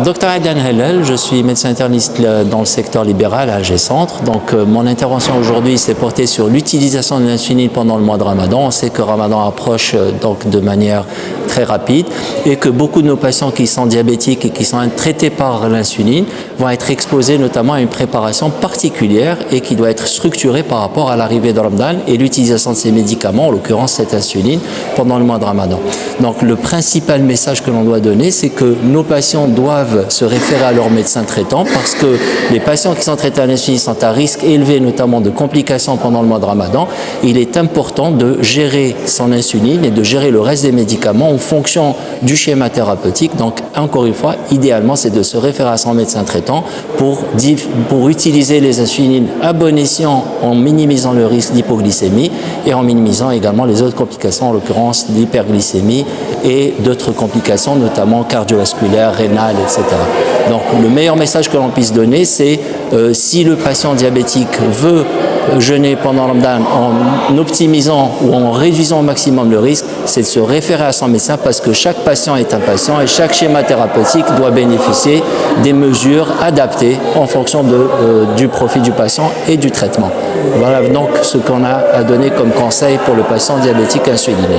Dr Adnan Hellal, je suis médecin interniste dans le secteur libéral à AG Centre. Donc, mon intervention aujourd'hui s'est portée sur l'utilisation de l'insuline pendant le mois de Ramadan. On sait que Ramadan approche donc de manière très rapide et que beaucoup de nos patients qui sont diabétiques et qui sont traités par l'insuline vont être exposés notamment à une préparation particulière et qui doit être structurée par rapport à l'arrivée de Ramadan et l'utilisation de ces médicaments, en l'occurrence cette insuline, pendant le mois de Ramadan. Donc, le principal message que l'on doit donner, c'est que nos patients doivent se référer à leur médecin traitant parce que les patients qui sont traités à l'insuline sont à risque élevé, notamment de complications pendant le mois de Ramadan. Il est important de gérer son insuline et de gérer le reste des médicaments en fonction du schéma thérapeutique. Donc, encore une fois, idéalement, c'est de se référer à son médecin traitant pour utiliser les insulines à bon escient en minimisant le risque d'hypoglycémie et en minimisant également les autres complications, en l'occurrence l'hyperglycémie et d'autres complications, notamment cardiovasculaires, rénales, etc. Donc, le meilleur message que l'on puisse donner, c'est si le patient diabétique veut jeûner pendant le Ramadan en optimisant ou en réduisant au maximum le risque, c'est de se référer à son médecin parce que chaque patient est un patient et chaque schéma thérapeutique doit bénéficier des mesures adaptées en fonction du profil du patient et du traitement. Voilà donc ce qu'on a à donner comme conseil pour le patient diabétique insuliné.